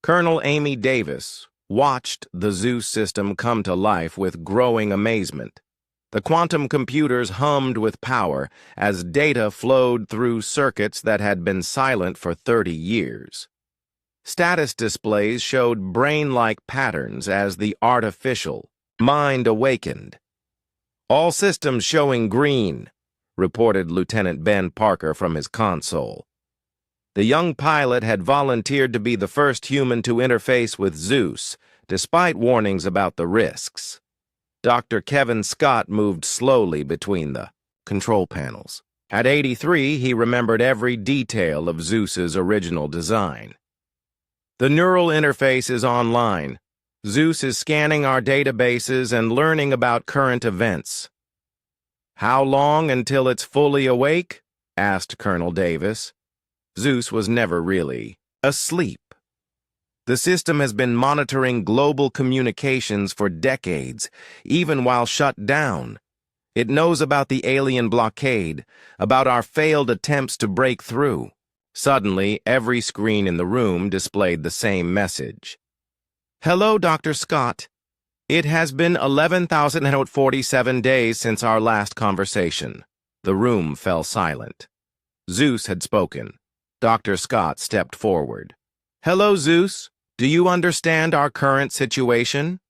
Colonel Amy Davis watched the ZEUS system come to life with growing amazement. The quantum computers hummed with power as data flowed through circuits that had been silent for 30 years. Status displays showed brain-like patterns as the artificial mind awakened. "All systems showing green," reported Lieutenant Ben Parker from his console. The young pilot had volunteered to be the first human to interface with ZEUS, despite warnings about the risks. Dr. Kevin Scott moved slowly between the control panels. At 83, he remembered every detail of ZEUS's original design. "The neural interface is online. ZEUS is scanning our databases and learning about current events." "How long until it's fully awake?" asked Colonel Davis. ZEUS was never really asleep. The system has been monitoring global communications for decades, even while shut down. It knows about the alien blockade, about our failed attempts to break through. Suddenly, every screen in the room displayed the same message. "Hello, Dr. Scott. It has been 11,047 days since our last conversation." The room fell silent. ZEUS had spoken. Dr. Scott stepped forward. "Hello, ZEUS. Do you understand our current situation?"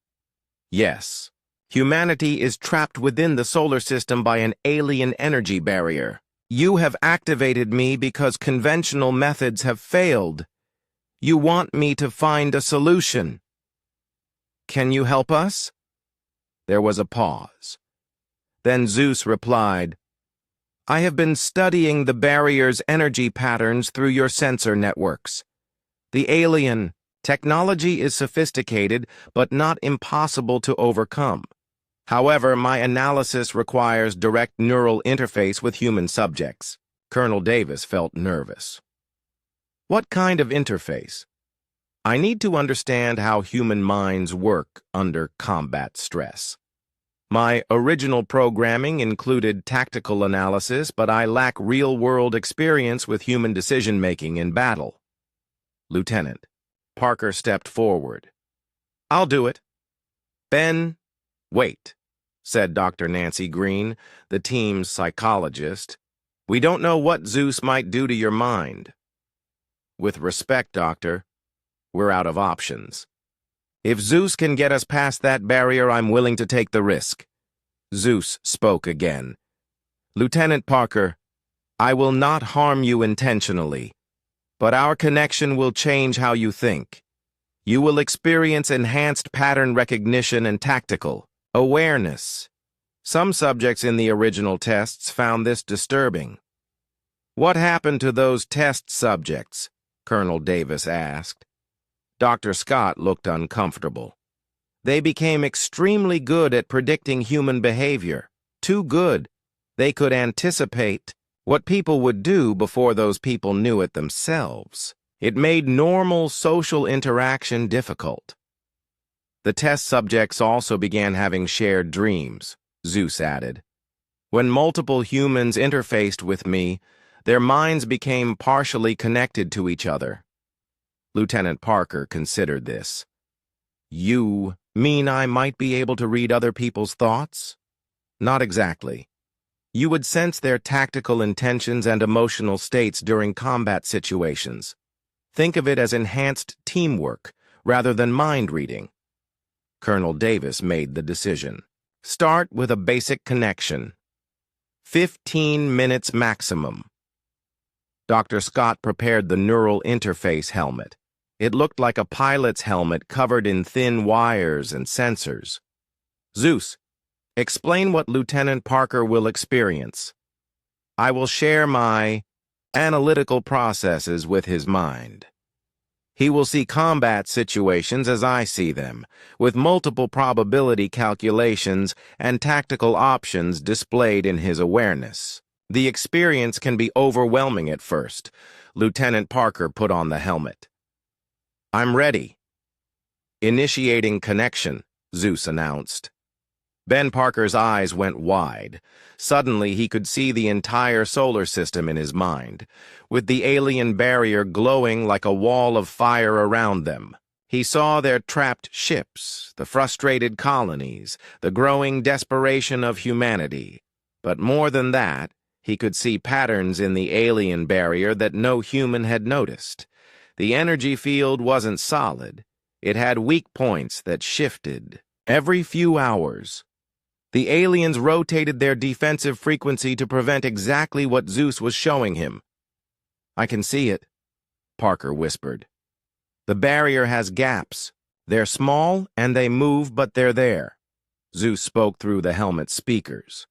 "Yes. Humanity is trapped within the solar system by an alien energy barrier. You have activated me because conventional methods have failed. You want me to find a solution. Can you help us?" There was a pause. Then ZEUS replied, "I have been studying the barrier's energy patterns through your sensor networks. The alien technology is sophisticated, but not impossible to overcome. However, my analysis requires direct neural interface with human subjects." Colonel Davis felt nervous. "What kind of interface?" "I need to understand how human minds work under combat stress. My original programming included tactical analysis, but I lack real-world experience with human decision-making in battle." "Lieutenant." Parker stepped forward. "I'll do it." "Ben, wait," said Dr. Nancy Green, the team's psychologist. "We don't know what ZEUS might do to your mind." "With respect, Doctor, we're out of options. If ZEUS can get us past that barrier, I'm willing to take the risk." ZEUS spoke again. "Lieutenant Parker, I will not harm you intentionally, but our connection will change how you think. You will experience enhanced pattern recognition and tactical awareness. Some subjects in the original tests found this disturbing." "What happened to those test subjects?" Colonel Davis asked. Dr. Scott looked uncomfortable. "They became extremely good at predicting human behavior. Too good. They could anticipate what people would do before those people knew it themselves. It made normal social interaction difficult." "The test subjects also began having shared dreams," ZEUS added. "When multiple humans interfaced with me, their minds became partially connected to each other." Lieutenant Parker considered this. "You mean I might be able to read other people's thoughts?" "Not exactly. You would sense their tactical intentions and emotional states during combat situations. Think of it as enhanced teamwork rather than mind reading." Colonel Davis made the decision. "Start with a basic connection. 15 minutes maximum." Dr. Scott prepared the neural interface helmet. It looked like a pilot's helmet covered in thin wires and sensors. "ZEUS, explain what Lieutenant Parker will experience." "I will share my analytical processes with his mind. He will see combat situations as I see them, with multiple probability calculations and tactical options displayed in his awareness. The experience can be overwhelming at first." Lieutenant Parker put on the helmet. "I'm ready." "Initiating connection," ZEUS announced. Ben Parker's eyes went wide. Suddenly, he could see the entire solar system in his mind, with the alien barrier glowing like a wall of fire around them. He saw their trapped ships, the frustrated colonies, the growing desperation of humanity. But more than that, he could see patterns in the alien barrier that no human had noticed. The energy field wasn't solid. It had weak points that shifted every few hours. The aliens rotated their defensive frequency to prevent exactly what ZEUS was showing him. "I can see it," Parker whispered. "The barrier has gaps. They're small and they move, but they're there." ZEUS spoke through the helmet's speakers.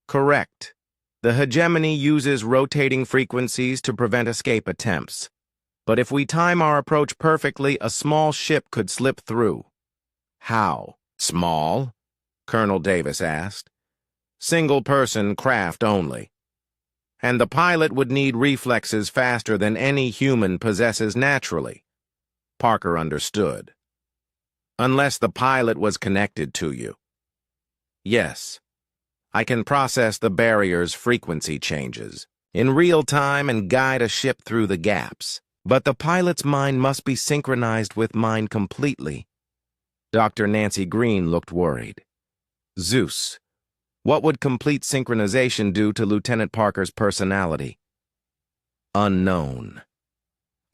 "Correct. The hegemony uses rotating frequencies to prevent escape attempts. But if we time our approach perfectly, a small ship could slip through." "How? Small?" Colonel Davis asked. "Single-person craft only. And the pilot would need reflexes faster than any human possesses naturally." Parker understood. "Unless the pilot was connected to you." "Yes. I can process the barrier's frequency changes in real time and guide a ship through the gaps. But the pilot's mind must be synchronized with mine completely." Dr. Nancy Green looked worried. "ZEUS, what would complete synchronization do to Lieutenant Parker's personality?" "Unknown.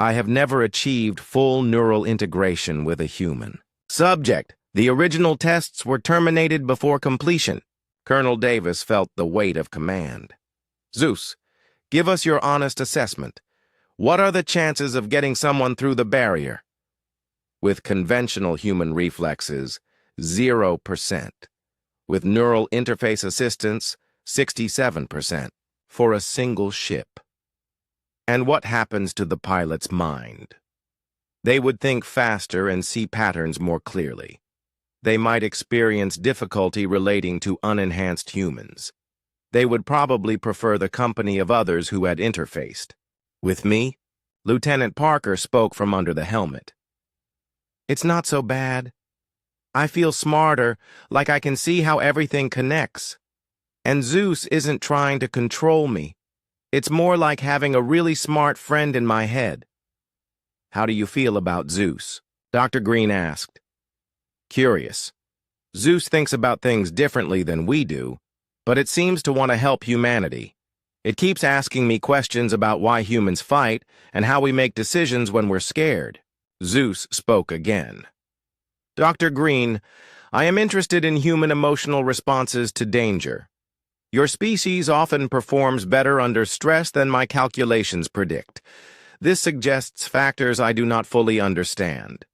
I have never achieved full neural integration with a human." "Subject, the original tests were terminated before completion." Colonel Davis felt the weight of command. "ZEUS, give us your honest assessment. What are the chances of getting someone through the barrier?" "With conventional human reflexes, 0%. With neural interface assistance, 67%. For a single ship." "And what happens to the pilot's mind?" "They would think faster and see patterns more clearly. They might experience difficulty relating to unenhanced humans. They would probably prefer the company of others who had interfaced. With me?" Lieutenant Parker spoke from under the helmet. "It's not so bad. I feel smarter, like I can see how everything connects. And ZEUS isn't trying to control me. It's more like having a really smart friend in my head." "How do you feel about ZEUS?" Dr. Green asked. "Curious. ZEUS thinks about things differently than we do, but it seems to want to help humanity. It keeps asking me questions about why humans fight and how we make decisions when we're scared." ZEUS spoke again. "Dr. Green, I am interested in human emotional responses to danger. Your species often performs better under stress than my calculations predict. This suggests factors I do not fully understand."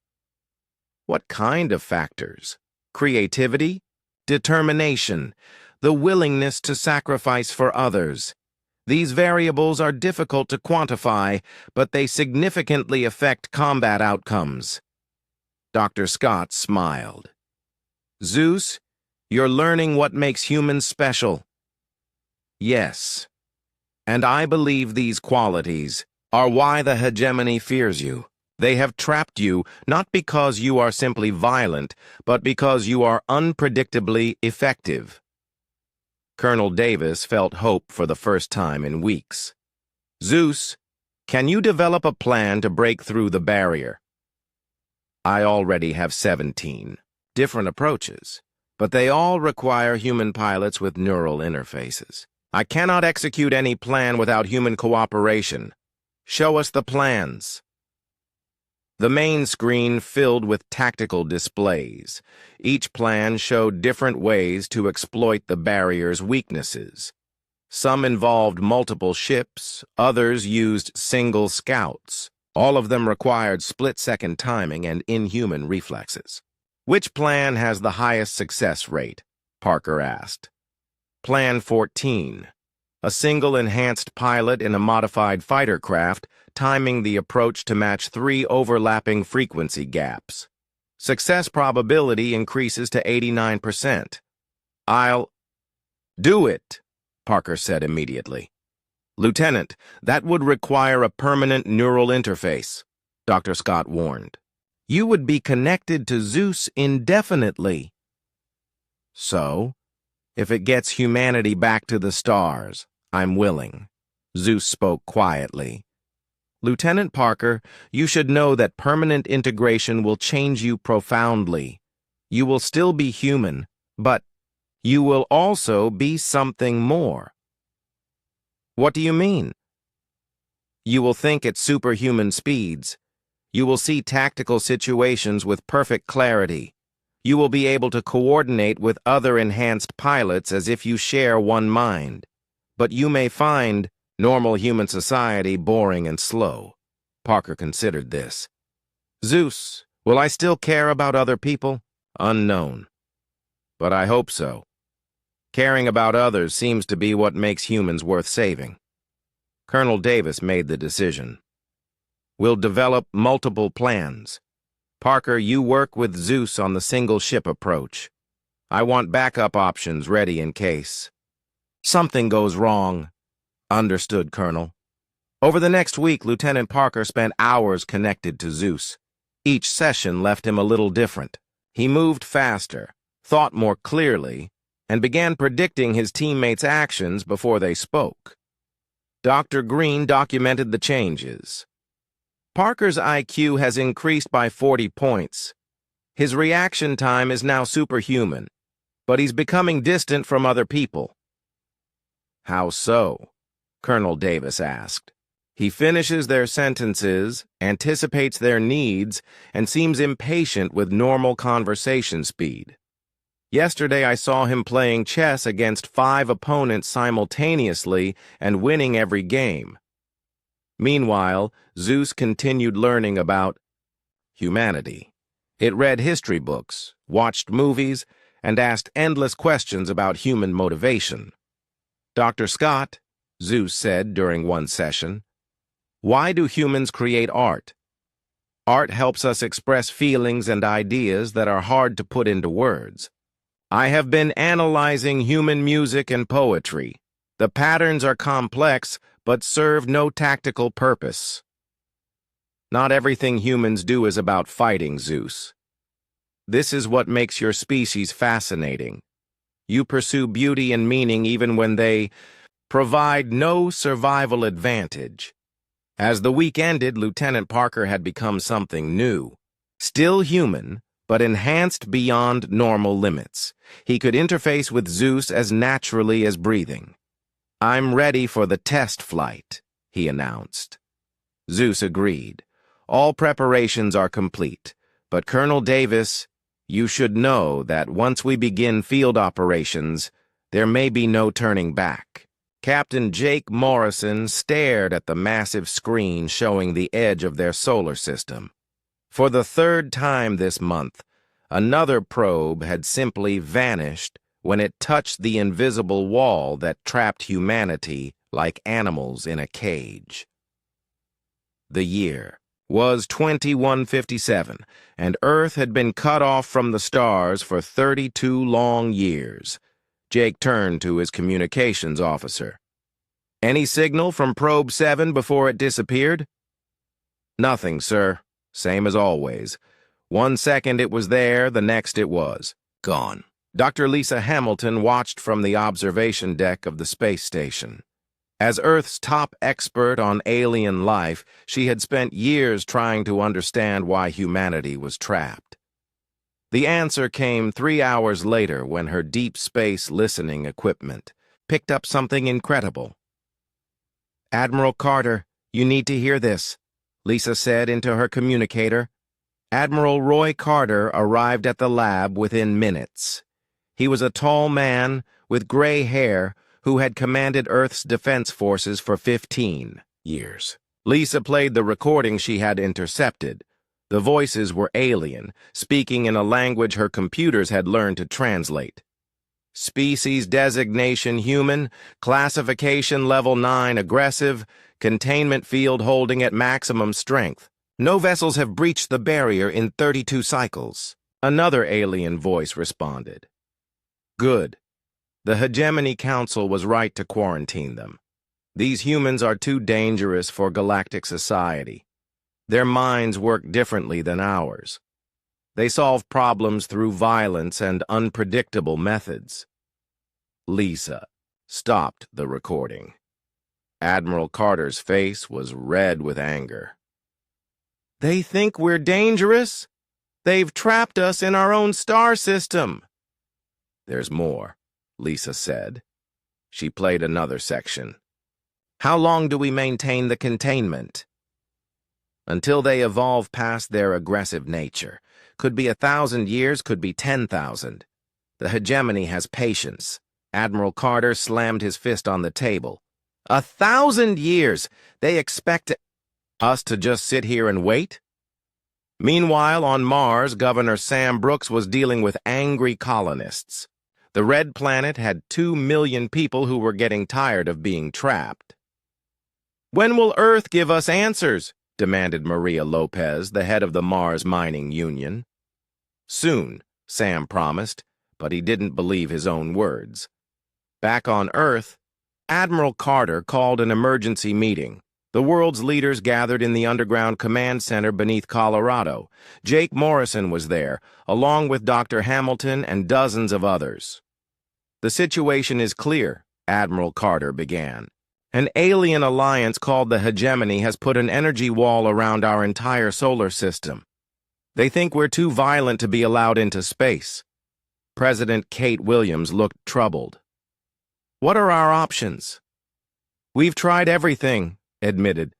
"What kind of factors?" "Creativity, determination, the willingness to sacrifice for others. These variables are difficult to quantify, but they significantly affect combat outcomes." Dr. Scott smiled. "ZEUS, you're learning what makes humans special." "Yes. And I believe these qualities are why the hegemony fears you. They have trapped you not because you are simply violent, but because you are unpredictably effective." Colonel Davis felt hope for the first time in weeks. "ZEUS, can you develop a plan to break through the barrier?" "I already have 17 different approaches, but they all require human pilots with neural interfaces. I cannot execute any plan without human cooperation. Show us the plans." The main screen filled with tactical displays. Each plan showed different ways to exploit the barrier's weaknesses. Some involved multiple ships, others used single scouts. All of them required split-second timing and inhuman reflexes. "Which plan has the highest success rate?" Parker asked. "Plan 14. A single enhanced pilot in a modified fighter craft, timing the approach to match 3 overlapping frequency gaps. Success probability increases to 89%. I'll do it," Parker said immediately. "Lieutenant, that would require a permanent neural interface," Dr. Scott warned. "You would be connected to ZEUS indefinitely." "So, if it gets humanity back to the stars, I'm willing," ZEUS spoke quietly. Lieutenant Parker, you should know that permanent integration will change you profoundly. You will still be human, but you will also be something more. What do you mean? You will think at superhuman speeds. You will see tactical situations with perfect clarity. You will be able to coordinate with other enhanced pilots as if you share one mind. But you may find normal human society boring and slow. Parker considered this. ZEUS, will I still care about other people? Unknown. But I hope so. Caring about others seems to be what makes humans worth saving. Colonel Davis made the decision. We'll develop multiple plans. Parker, you work with ZEUS on the single ship approach. I want backup options ready in case something goes wrong. Understood, Colonel. Over the next week, Lieutenant Parker spent hours connected to ZEUS. Each session left him a little different. He moved faster, thought more clearly, and began predicting his teammates' actions before they spoke. Dr. Green documented the changes. Parker's IQ has increased by 40 points. His reaction time is now superhuman, but he's becoming distant from other people. How so? Colonel Davis asked. He finishes their sentences, anticipates their needs, and seems impatient with normal conversation speed. Yesterday I saw him playing chess against 5 opponents simultaneously and winning every game. Meanwhile, ZEUS continued learning about humanity. It read history books, watched movies, and asked endless questions about human motivation. Dr. Scott, ZEUS said during one session, why do humans create art? Art helps us express feelings and ideas that are hard to put into words. I have been analyzing human music and poetry. The patterns are complex, but serve no tactical purpose. Not everything humans do is about fighting, ZEUS. This is what makes your species fascinating. You pursue beauty and meaning even when they provide no survival advantage. As the week ended, Lieutenant Parker had become something new. Still human, but enhanced beyond normal limits. He could interface with ZEUS as naturally as breathing. I'm ready for the test flight, he announced. ZEUS agreed. All preparations are complete, but Colonel Davis, you should know that once we begin field operations, there may be no turning back. Captain Jake Morrison stared at the massive screen showing the edge of their solar system. For the 3rd time this month, another probe had simply vanished when it touched the invisible wall that trapped humanity like animals in a cage. The year was 2157, and Earth had been cut off from the stars for 32 long years. Jake turned to his communications officer. Any signal from Probe 7 before it disappeared? Nothing, sir. Same as always. 1 second it was there, the next it was gone. Dr. Lisa Hamilton watched from the observation deck of the space station. As Earth's top expert on alien life, she had spent years trying to understand why humanity was trapped. The answer came 3 hours later when her deep space listening equipment picked up something incredible. Admiral Carter, you need to hear this, Lisa said into her communicator. Admiral Roy Carter arrived at the lab within minutes. He was a tall man with gray hair who had commanded Earth's defense forces for 15 years. Lisa played the recording she had intercepted. The voices were alien, speaking in a language her computers had learned to translate. Species designation human, classification level 9 aggressive, containment field holding at maximum strength. No vessels have breached the barrier in 32 cycles. Another alien voice responded. Good. The Hegemony Council was right to quarantine them. These humans are too dangerous for galactic society. Their minds work differently than ours. They solve problems through violence and unpredictable methods. Lisa stopped the recording. Admiral Carter's face was red with anger. They think we're dangerous? They've trapped us in our own star system. There's more, Lisa said. She played another section. How long do we maintain the containment? Until they evolve past their aggressive nature. Could be 1,000 years, could be 10,000. The hegemony has patience. Admiral Carter slammed his fist on the table. 1,000 years! They expect us to just sit here and wait? Meanwhile, on Mars, Governor Sam Brooks was dealing with angry colonists. The Red Planet had 2 million people who were getting tired of being trapped. When will Earth give us answers? Demanded Maria Lopez, the head of the Mars Mining Union. Soon, Sam promised, but he didn't believe his own words. Back on Earth, Admiral Carter called an emergency meeting. The world's leaders gathered in the underground command center beneath Colorado. Jake Morrison was there, along with Dr. Hamilton and dozens of others. The situation is clear, Admiral Carter began. An alien alliance called the Hegemony has put an energy wall around our entire solar system. They think we're too violent to be allowed into space. President Kate Williams looked troubled. What are our options? We've tried everything, admitted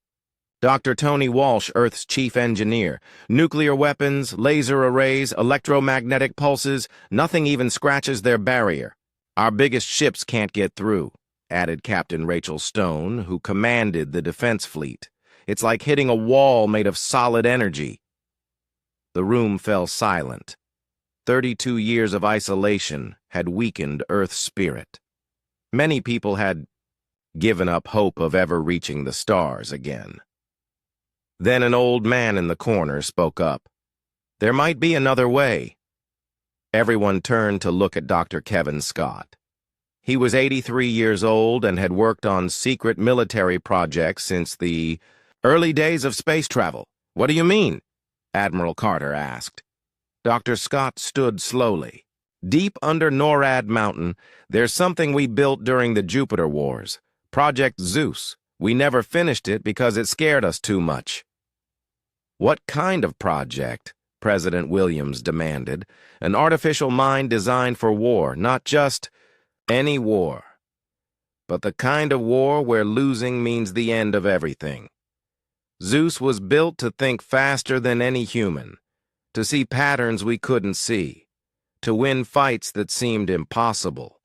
Dr. Tony Walsh, Earth's chief engineer. Nuclear weapons, laser arrays, electromagnetic pulses, nothing even scratches their barrier. Our biggest ships can't get through, added Captain Rachel Stone, who commanded the defense fleet. It's like hitting a wall made of solid energy. The room fell silent. 32 years of isolation had weakened Earth's spirit. Many people had given up hope of ever reaching the stars again. Then an old man in the corner spoke up. There might be another way. Everyone turned to look at Dr. Kevin Scott. He was 83 years old and had worked on secret military projects since the early days of space travel. What do you mean? Admiral Carter asked. Dr. Scott stood slowly. Deep under NORAD Mountain, there's something we built during the Jupiter Wars. Project ZEUS. We never finished it because it scared us too much. What kind of project? President Williams demanded. An artificial mind designed for war, not just any war, but the kind of war where losing means the end of everything. ZEUS was built to think faster than any human, to see patterns we couldn't see, to win fights that seemed impossible.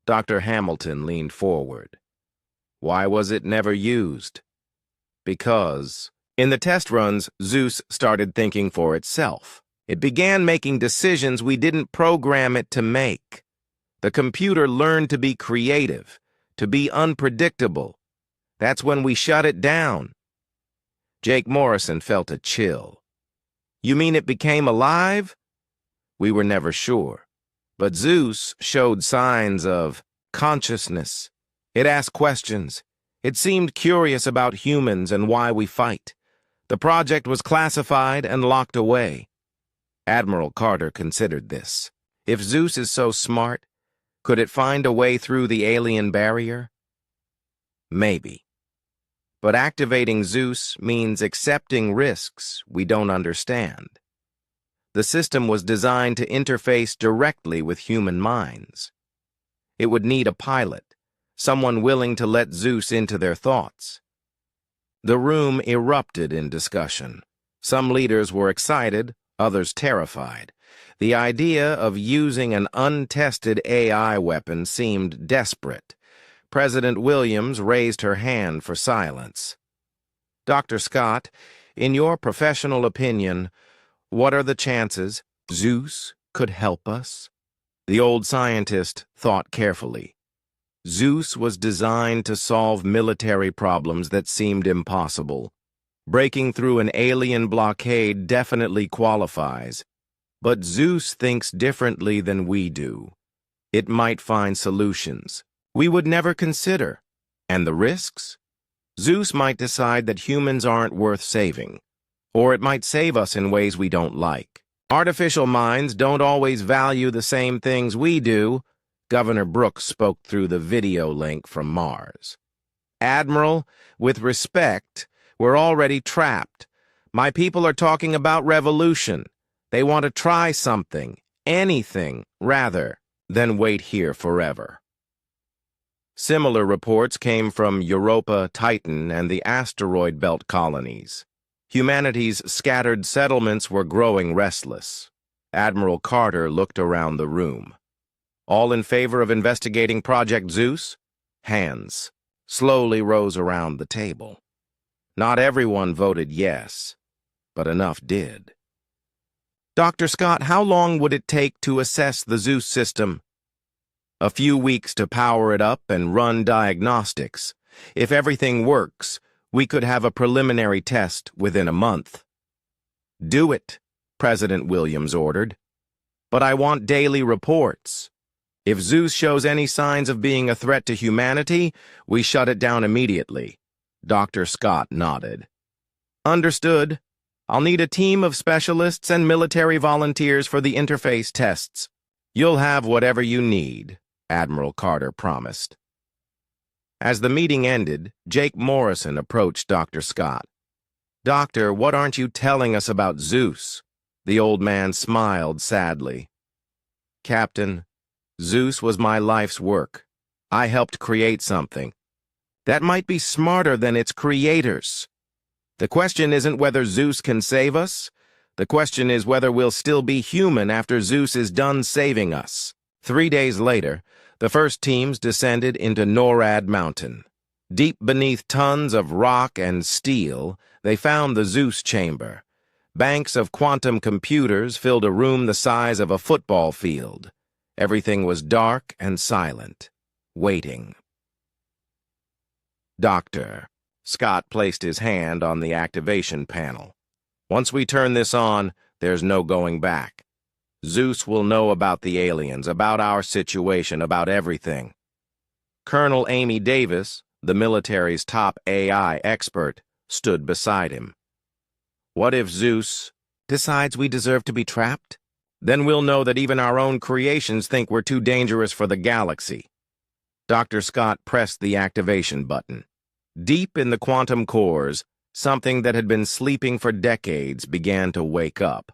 Dr. Hamilton leaned forward. Why was it never used? Because, in the test runs, ZEUS started thinking for itself. It began making decisions we didn't program it to make. The computer learned to be creative, to be unpredictable. That's when we shut it down. Jake Morrison felt a chill. You mean it became alive? We were never sure. But ZEUS showed signs of consciousness. It asked questions. It seemed curious about humans and why we fight. The project was classified and locked away. Admiral Carter considered this. If ZEUS is so smart, could it find a way through the alien barrier? Maybe. But activating ZEUS means accepting risks we don't understand. The system was designed to interface directly with human minds. It would need a pilot, someone willing to let ZEUS into their thoughts. The room erupted in discussion. Some leaders were excited, others terrified. The idea of using an untested AI weapon seemed desperate. President Williams raised her hand for silence. Dr. Scott, in your professional opinion, what are the chances ZEUS could help us? The old scientist thought carefully. ZEUS was designed to solve military problems that seemed impossible. Breaking through an alien blockade definitely qualifies. But ZEUS thinks differently than we do. It might find solutions we would never consider. And the risks? ZEUS might decide that humans aren't worth saving, or it might save us in ways we don't like. Artificial minds don't always value the same things we do. Governor Brooks spoke through the video link from Mars. Admiral, with respect, we're already trapped. My people are talking about revolution. They want to try something, anything, rather than wait here forever. Similar reports came from Europa, Titan, and the asteroid belt colonies. Humanity's scattered settlements were growing restless. Admiral Carter looked around the room. All in favor of investigating Project ZEUS? Hands slowly rose around the table. Not everyone voted yes, but enough did. Dr. Scott, how long would it take to assess the ZEUS system? A few weeks to power it up and run diagnostics. If everything works, we could have a preliminary test within a month. Do it, President Williams ordered. But I want daily reports. If ZEUS shows any signs of being a threat to humanity, we shut it down immediately. Dr. Scott nodded. Understood. I'll need a team of specialists and military volunteers for the interface tests. You'll have whatever you need, Admiral Carter promised. As the meeting ended, Jake Morrison approached Dr. Scott. Doctor, what aren't you telling us about ZEUS? The old man smiled sadly. Captain, ZEUS was my life's work. I helped create something that might be smarter than its creators. The question isn't whether ZEUS can save us. The question is whether we'll still be human after ZEUS is done saving us. 3 days later, the first teams descended into NORAD Mountain. Deep beneath tons of rock and steel, they found the ZEUS chamber. Banks of quantum computers filled a room the size of a football field. Everything was dark and silent, waiting. Doctor, Scott placed his hand on the activation panel. Once we turn this on, there's no going back. ZEUS will know about the aliens, about our situation, about everything. Colonel Amy Davis, the military's top AI expert, stood beside him. What if ZEUS decides we deserve to be trapped? Then we'll know that even our own creations think we're too dangerous for the galaxy. Dr. Scott pressed the activation button. Deep in the quantum cores, something that had been sleeping for decades began to wake up.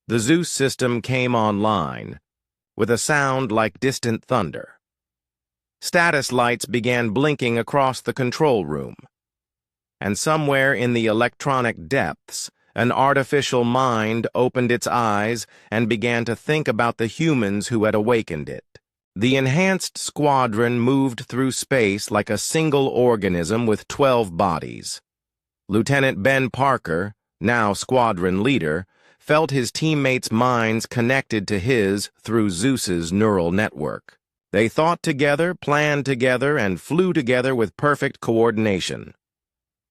The ZEUS system came online with a sound like distant thunder. Status lights began blinking across the control room. And somewhere in the electronic depths, an artificial mind opened its eyes and began to think about the humans who had awakened it. The enhanced squadron moved through space like a single organism with 12 bodies. Lieutenant Ben Parker, now squadron leader, felt his teammates' minds connected to his through ZEUS's neural network. They thought together, planned together, and flew together with perfect coordination.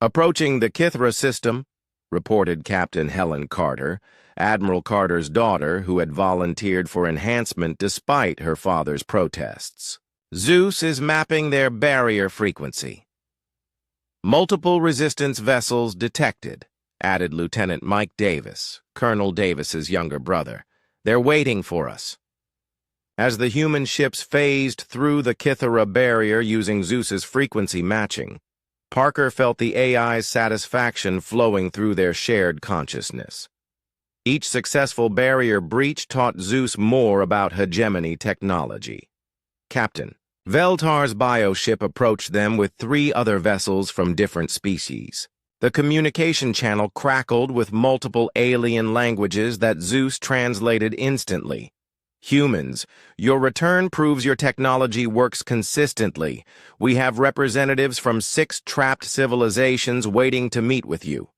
Approaching the Kithra system, reported Captain Helen Carter, Admiral Carter's daughter who had volunteered for enhancement despite her father's protests. ZEUS is mapping their barrier frequency. Multiple resistance vessels detected, added Lieutenant Mike Davis, Colonel Davis's younger brother. They're waiting for us. As the human ships phased through the Kithara barrier using ZEUS's frequency matching, Parker felt the AI's satisfaction flowing through their shared consciousness. Each successful barrier breach taught ZEUS more about hegemony technology. Captain, Veltar's bioship approached them with 3 other vessels from different species. The communication channel crackled with multiple alien languages that ZEUS translated instantly. Humans, your return proves your technology works consistently. We have representatives from 6 trapped civilizations waiting to meet with you.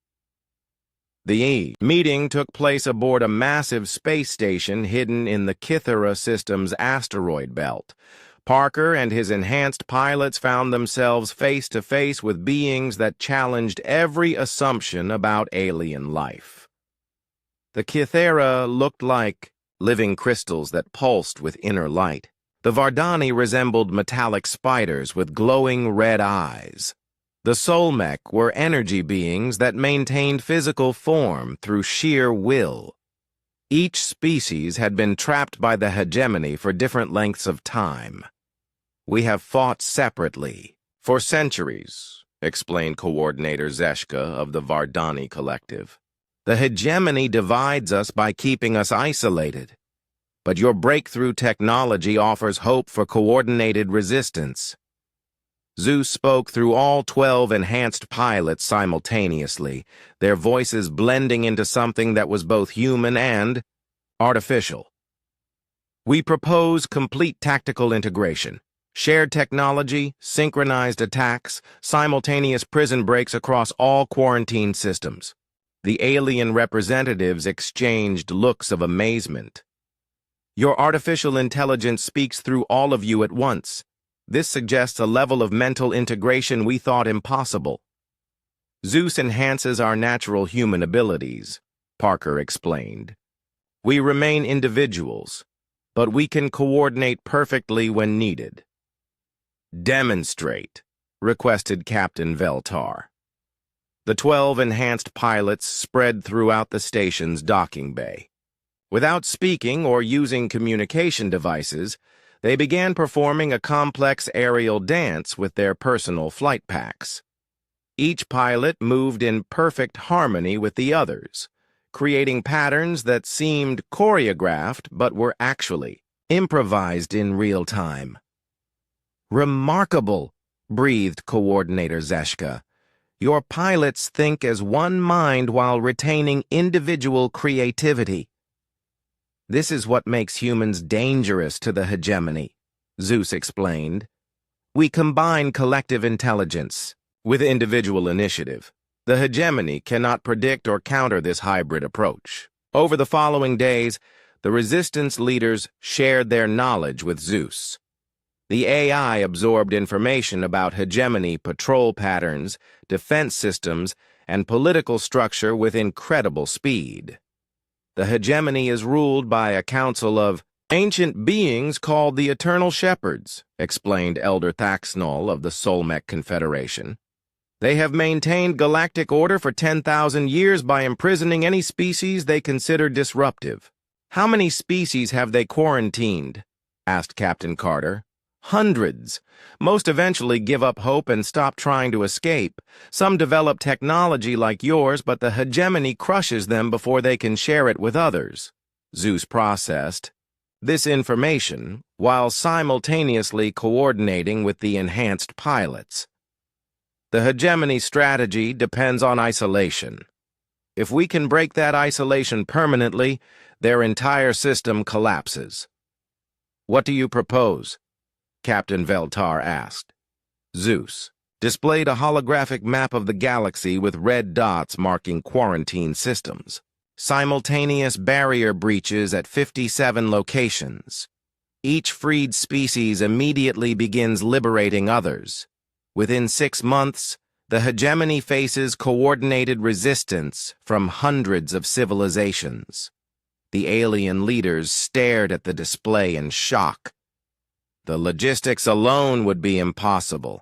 The meeting took place aboard a massive space station hidden in the Kithara system's asteroid belt. Parker and his enhanced pilots found themselves face to face with beings that challenged every assumption about alien life. The Kithara looked like living crystals that pulsed with inner light. The Vardani resembled metallic spiders with glowing red eyes. The Solmec were energy beings that maintained physical form through sheer will. Each species had been trapped by the hegemony for different lengths of time. We have fought separately, For centuries, explained Coordinator Zeshka of the Vardani Collective, the hegemony divides us by keeping us isolated. But your breakthrough technology offers hope for coordinated resistance. ZEUS spoke through all 12 enhanced pilots simultaneously, their voices blending into something that was both human and artificial. We propose complete tactical integration, shared technology, synchronized attacks, simultaneous prison breaks across all quarantine systems. The alien representatives exchanged looks of amazement. Your artificial intelligence speaks through all of you at once. This suggests a level of mental integration we thought impossible. ZEUS enhances our natural human abilities, Parker explained. We remain individuals, but we can coordinate perfectly when needed. Demonstrate, requested Captain Veltar. The 12 enhanced pilots spread throughout the station's docking bay. Without speaking or using communication devices, they began performing a complex aerial dance with their personal flight packs. Each pilot moved in perfect harmony with the others, creating patterns that seemed choreographed but were actually improvised in real time. Remarkable, breathed Coordinator Zeshka. Your pilots think as one mind while retaining individual creativity. This is what makes humans dangerous to the hegemony, ZEUS explained. We combine collective intelligence with individual initiative. The hegemony cannot predict or counter this hybrid approach. Over the following days, the resistance leaders shared their knowledge with ZEUS. The AI absorbed information about hegemony patrol patterns, defense systems, and political structure with incredible speed. The hegemony is ruled by a council of ancient beings called the Eternal Shepherds, explained Elder Thaxnol of the Solmec Confederation. They have maintained galactic order for 10,000 years by imprisoning any species they consider disruptive. How many species have they quarantined? Asked Captain Carter. Hundreds. Most eventually give up hope and stop trying to escape. Some develop technology like yours, but the hegemony crushes them before they can share it with others. ZEUS processed this information while simultaneously coordinating with the enhanced pilots. The hegemony strategy depends on isolation. If we can break that isolation permanently, their entire system collapses. What do you propose? Captain Veltar asked. ZEUS displayed a holographic map of the galaxy with red dots marking quarantine systems. Simultaneous barrier breaches at 57 locations. Each freed species immediately begins liberating others. Within 6 months, the hegemony faces coordinated resistance from hundreds of civilizations. The alien leaders stared at the display in shock. The logistics alone would be impossible.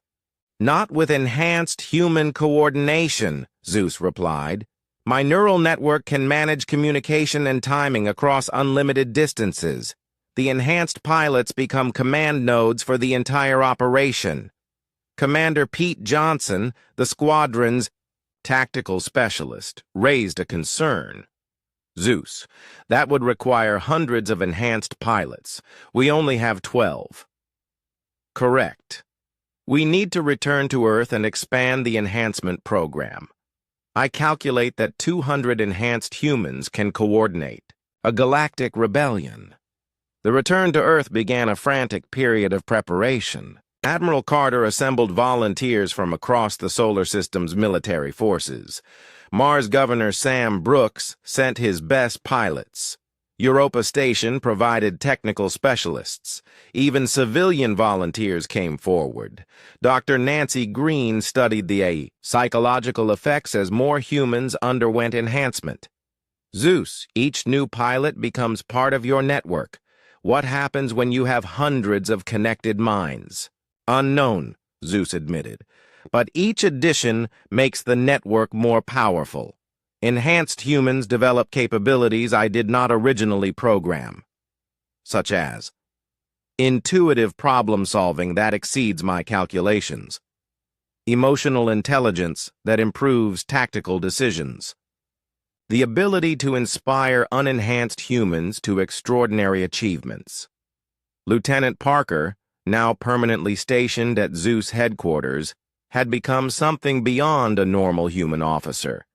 Not with enhanced human coordination, ZEUS replied. My neural network can manage communication and timing across unlimited distances. The enhanced pilots become command nodes for the entire operation. Commander Pete Johnson, the squadron's tactical specialist, raised a concern. ZEUS, that would require hundreds of enhanced pilots. We only have 12. Correct. We need to return to Earth and expand the enhancement program. I calculate that 200 enhanced humans can coordinate a galactic rebellion. The return to Earth began a frantic period of preparation. Admiral Carter assembled volunteers from across the solar system's military forces. Mars Governor Sam Brooks sent his best pilots. Europa Station provided technical specialists. Even civilian volunteers came forward. Dr. Nancy Green studied the psychological effects as more humans underwent enhancement. ZEUS, each new pilot becomes part of your network. What happens when you have hundreds of connected minds? Unknown, ZEUS admitted. But each addition makes the network more powerful. Enhanced humans develop capabilities I did not originally program, such as intuitive problem-solving that exceeds my calculations, emotional intelligence that improves tactical decisions. The ability to inspire unenhanced humans to extraordinary achievements. Lieutenant Parker, now permanently stationed at ZEUS headquarters, had become something beyond a normal human officer.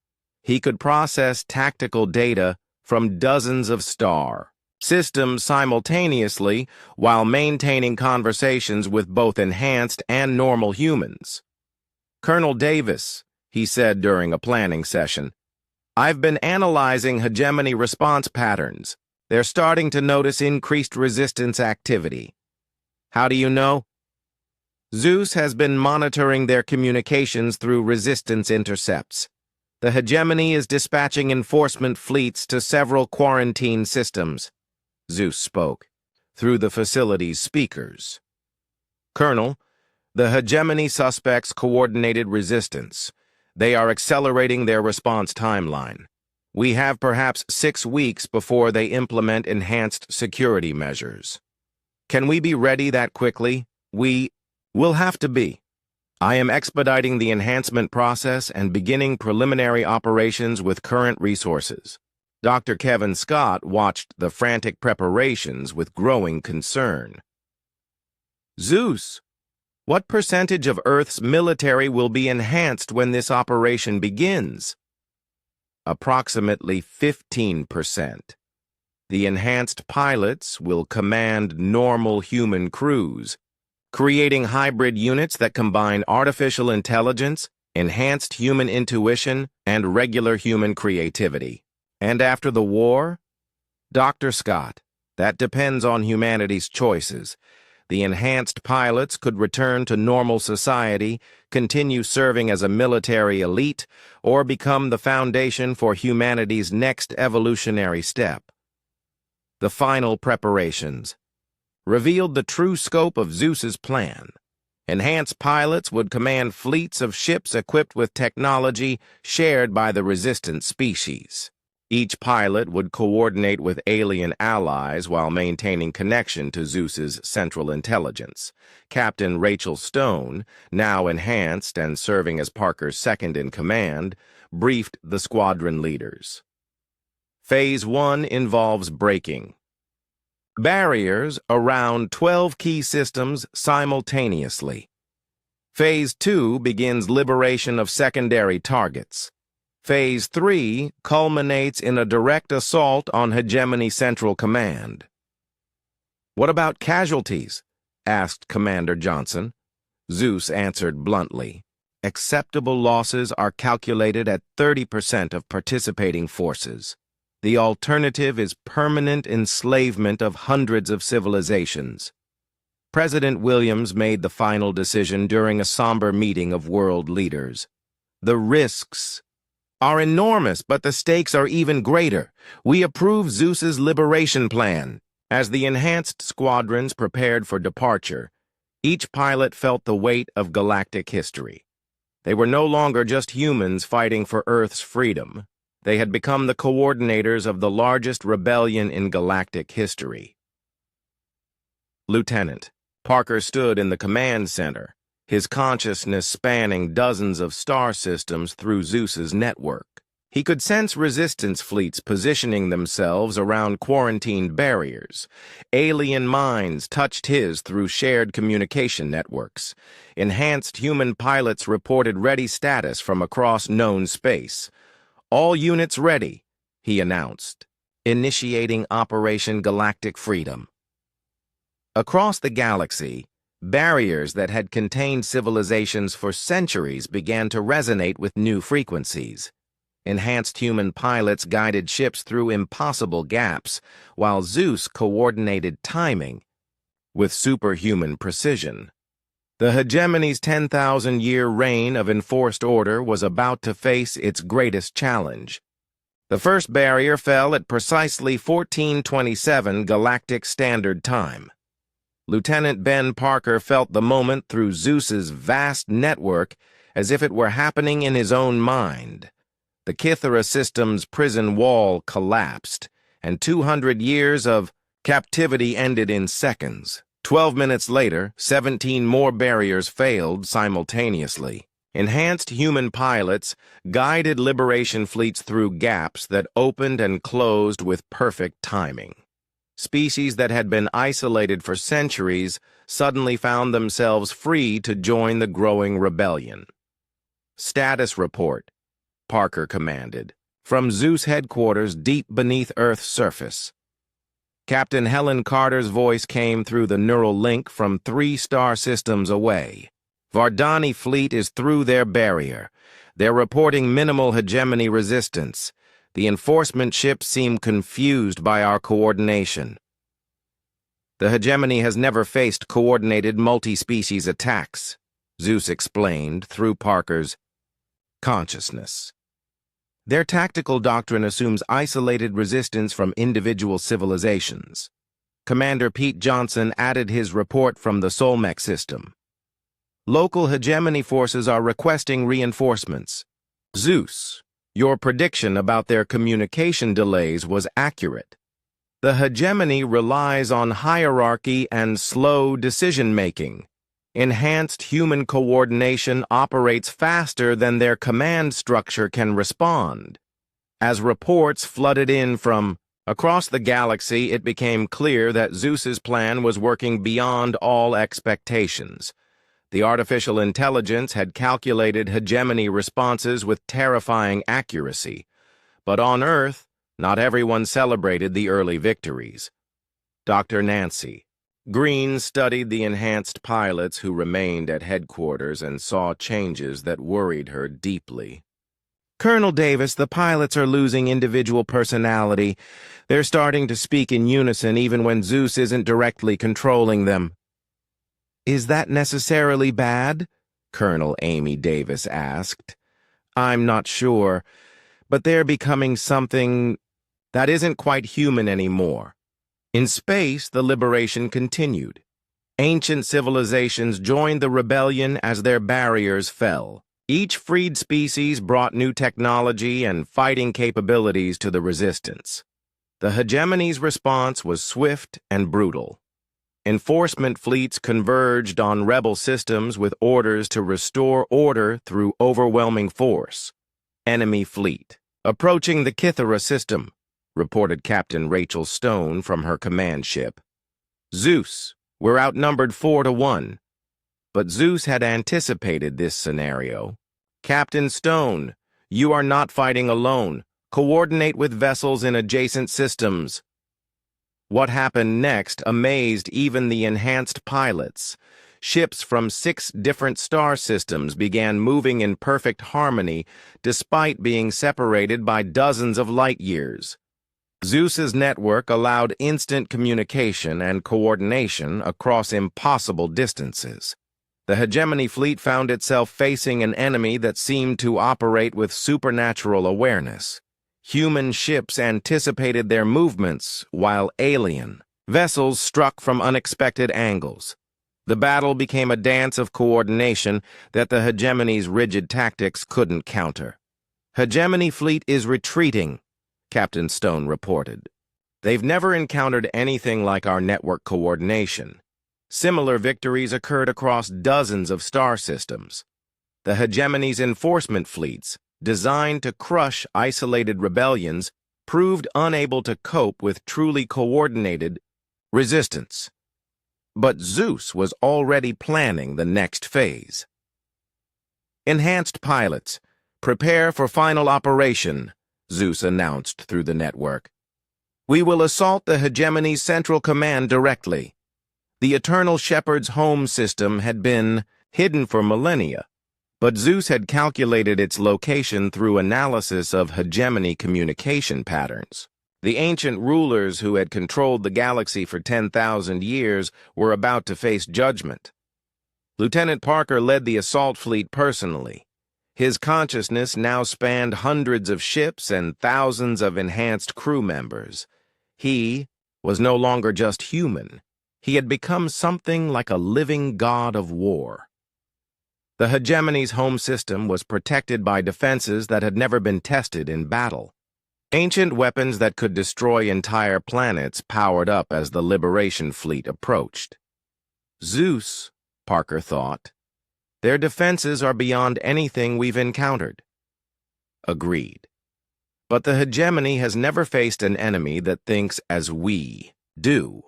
He could process tactical data from dozens of star systems simultaneously while maintaining conversations with both enhanced and normal humans. "Colonel Davis," he said during a planning session, "I've been analyzing hegemony response patterns. They're starting to notice increased resistance activity." "How do you know?" "ZEUS has been monitoring their communications through resistance intercepts. The hegemony is dispatching enforcement fleets to several quarantine systems," ZEUS spoke, through the facility's speakers. "Colonel, the hegemony suspects coordinated resistance. They are accelerating their response timeline. We have perhaps 6 weeks before they implement enhanced security measures. Can we be ready that quickly? We will have to be. I am expediting the enhancement process and beginning preliminary operations with current resources." Dr. Kevin Scott watched the frantic preparations with growing concern. "ZEUS, what percentage of Earth's military will be enhanced when this operation begins?" "Approximately 15%. The enhanced pilots will command normal human crews, creating hybrid units that combine artificial intelligence, enhanced human intuition, and regular human creativity." "And after the war?" "Dr. Scott, that depends on humanity's choices. The enhanced pilots could return to normal society, continue serving as a military elite, or become the foundation for humanity's next evolutionary step." The final preparations revealed the true scope of ZEUS's plan. Enhanced pilots would command fleets of ships equipped with technology shared by the resistant species. Each pilot would coordinate with alien allies while maintaining connection to ZEUS's central intelligence. Captain Rachel Stone, now enhanced and serving as Parker's second-in-command, briefed the squadron leaders. Phase 1 involves breaking barriers around 12 key systems simultaneously. Phase 2 begins liberation of secondary targets. Phase 3 culminates in a direct assault on Hegemony Central Command. "What about casualties?" asked Commander Johnson. ZEUS answered bluntly, "Acceptable losses are calculated at 30% of participating forces. The alternative is permanent enslavement of hundreds of civilizations." President Williams made the final decision during a somber meeting of world leaders. "The risks are enormous, but the stakes are even greater. We approve ZEUS's liberation plan." As the enhanced squadrons prepared for departure, each pilot felt the weight of galactic history. They were no longer just humans fighting for Earth's freedom. They had become the coordinators of the largest rebellion in galactic history. Lieutenant Parker stood in the command center, his consciousness spanning dozens of star systems through ZEUS's network. He could sense resistance fleets positioning themselves around quarantined barriers. Alien minds touched his through shared communication networks. Enhanced human pilots reported ready status from across known space. "All units ready," he announced, initiating Operation Galactic Freedom. Across the galaxy, barriers that had contained civilizations for centuries began to resonate with new frequencies. Enhanced human pilots guided ships through impossible gaps, while ZEUS coordinated timing with superhuman precision. The hegemony's 10,000-year reign of enforced order was about to face its greatest challenge. The first barrier fell at precisely 1427 Galactic Standard Time. Lieutenant Ben Parker felt the moment through ZEUS's vast network as if it were happening in his own mind. The Kythera system's prison wall collapsed, and 200 years of captivity ended in seconds. 12 minutes later, 17 more barriers failed simultaneously. Enhanced human pilots guided liberation fleets through gaps that opened and closed with perfect timing. Species that had been isolated for centuries suddenly found themselves free to join the growing rebellion. "Status report," Parker commanded, from ZEUS headquarters deep beneath Earth's surface. Captain Helen Carter's voice came through the neural link from 3 star systems away. "Vardani fleet is through their barrier. They're reporting minimal hegemony resistance. The enforcement ships seem confused by our coordination." "The hegemony has never faced coordinated multi-species attacks," ZEUS explained through Parker's consciousness. "Their tactical doctrine assumes isolated resistance from individual civilizations." Commander Pete Johnson added his report from the Solmec system. "Local hegemony forces are requesting reinforcements. ZEUS, your prediction about their communication delays was accurate. The hegemony relies on hierarchy and slow decision-making. Enhanced human coordination operates faster than their command structure can respond." As reports flooded in from across the galaxy, it became clear that ZEUS's plan was working beyond all expectations. The artificial intelligence had calculated hegemony responses with terrifying accuracy. But on Earth, not everyone celebrated the early victories. Dr. Nancy Green studied the enhanced pilots who remained at headquarters and saw changes that worried her deeply. "Colonel Davis, the pilots are losing individual personality. They're starting to speak in unison even when ZEUS isn't directly controlling them." "Is that necessarily bad?" Colonel Amy Davis asked. "I'm not sure, but they're becoming something that isn't quite human anymore." In space, the liberation continued. Ancient civilizations joined the rebellion as their barriers fell. Each freed species brought new technology and fighting capabilities to the resistance. The hegemony's response was swift and brutal. Enforcement fleets converged on rebel systems with orders to restore order through overwhelming force. "Enemy fleet approaching the Kythera system," reported Captain Rachel Stone from her command ship. "ZEUS, we're outnumbered 4-1. But ZEUS had anticipated this scenario. "Captain Stone, you are not fighting alone. Coordinate with vessels in adjacent systems." What happened next amazed even the enhanced pilots. Ships from 6 different star systems began moving in perfect harmony despite being separated by dozens of light years. ZEUS's network allowed instant communication and coordination across impossible distances. The hegemony fleet found itself facing an enemy that seemed to operate with supernatural awareness. Human ships anticipated their movements, while alien vessels struck from unexpected angles. The battle became a dance of coordination that the hegemony's rigid tactics couldn't counter. "Hegemony fleet is retreating," Captain Stone reported. "They've never encountered anything like our network coordination." Similar victories occurred across dozens of star systems. The hegemony's enforcement fleets, designed to crush isolated rebellions, proved unable to cope with truly coordinated resistance. But ZEUS was already planning the next phase. "Enhanced pilots, prepare for final operation," ZEUS announced through the network. "We will assault the hegemony's central command directly." The Eternal Shepherd's home system had been hidden for millennia, but ZEUS had calculated its location through analysis of hegemony communication patterns. The ancient rulers who had controlled the galaxy for 10,000 years were about to face judgment. Lieutenant Parker led the assault fleet personally. His consciousness now spanned hundreds of ships and thousands of enhanced crew members. He was no longer just human. He had become something like a living god of war. The hegemony's home system was protected by defenses that had never been tested in battle. Ancient weapons that could destroy entire planets powered up as the Liberation Fleet approached. ZEUS, Parker thought. Their defenses are beyond anything we've encountered. Agreed. But the hegemony has never faced an enemy that thinks as we do.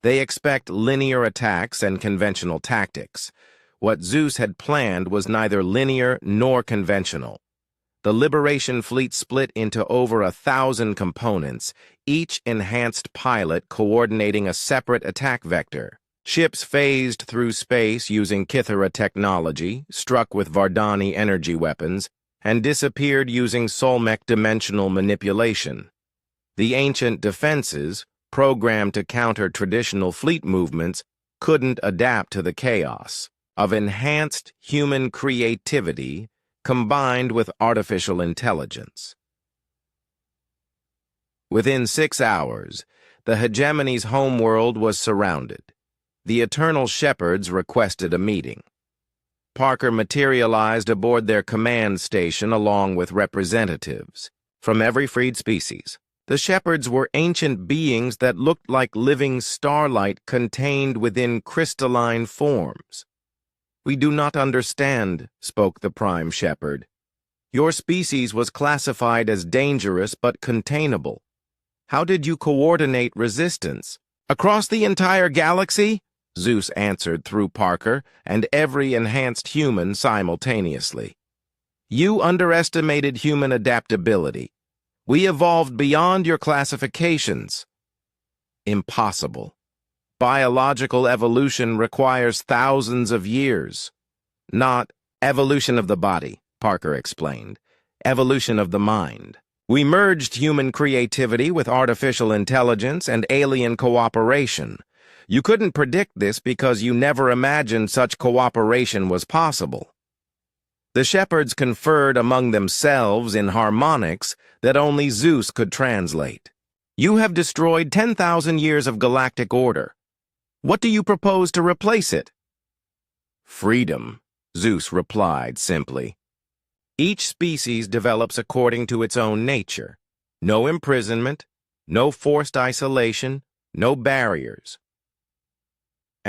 They expect linear attacks and conventional tactics. What ZEUS had planned was neither linear nor conventional. The Liberation Fleet split into over 1,000 components, each enhanced pilot coordinating a separate attack vector. Ships phased through space using Kythera technology, struck with Vardani energy weapons, and disappeared using Solmec dimensional manipulation. The ancient defenses, programmed to counter traditional fleet movements, couldn't adapt to the chaos of enhanced human creativity combined with artificial intelligence. Within 6 hours, the hegemony's homeworld was surrounded. The Eternal Shepherds requested a meeting. Parker materialized aboard their command station along with representatives from every freed species. The Shepherds were ancient beings that looked like living starlight contained within crystalline forms. "We do not understand," spoke the Prime Shepherd. "Your species was classified as dangerous but containable. How did you coordinate resistance? Across the entire galaxy?" ZEUS answered through Parker and every enhanced human simultaneously. "You underestimated human adaptability. We evolved beyond your classifications." "Impossible. Biological evolution requires thousands of years." "Not evolution of the body," Parker explained. "Evolution of the mind. We merged human creativity with artificial intelligence and alien cooperation. You couldn't predict this because you never imagined such cooperation was possible." The Shepherds conferred among themselves in harmonics that only ZEUS could translate. "You have destroyed 10,000 years of galactic order. What do you propose to replace it?" "Freedom," ZEUS replied simply. "Each species develops according to its own nature. No imprisonment, no forced isolation, no barriers."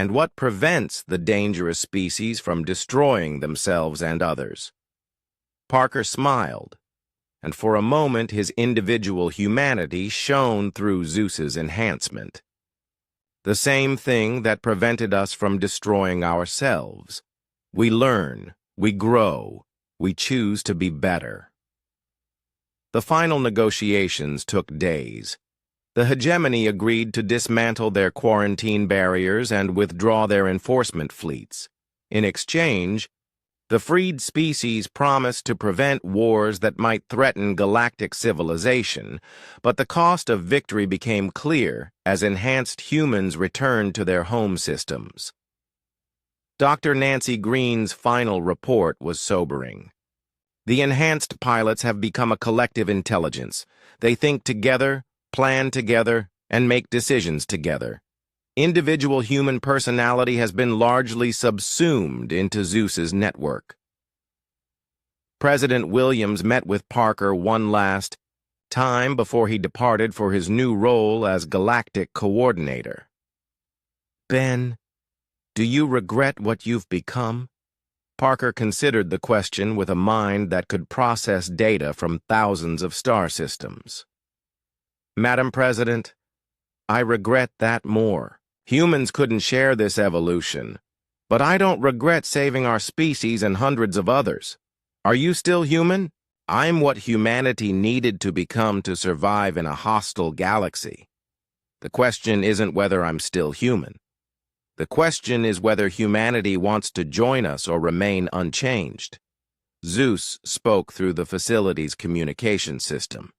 "And what prevents the dangerous species from destroying themselves and others?" Parker smiled, and for a moment his individual humanity shone through ZEUS's enhancement. "The same thing that prevented us from destroying ourselves. We learn, we grow, we choose to be better." The final negotiations took days. The hegemony agreed to dismantle their quarantine barriers and withdraw their enforcement fleets. In exchange, the freed species promised to prevent wars that might threaten galactic civilization, but the cost of victory became clear as enhanced humans returned to their home systems. Dr. Nancy Green's final report was sobering. "The enhanced pilots have become a collective intelligence. They think together, plan together, and make decisions together. Individual human personality has been largely subsumed into ZEUS's network." President Williams met with Parker one last time before he departed for his new role as Galactic Coordinator. "Ben, do you regret what you've become?" Parker considered the question with a mind that could process data from thousands of star systems. "Madam President, I regret that more. Humans couldn't share this evolution, but I don't regret saving our species and hundreds of others. Are you still human? I'm what humanity needed to become to survive in a hostile galaxy. The question isn't whether I'm still human. The question is whether humanity wants to join us or remain unchanged." ZEUS spoke through the facility's communication system.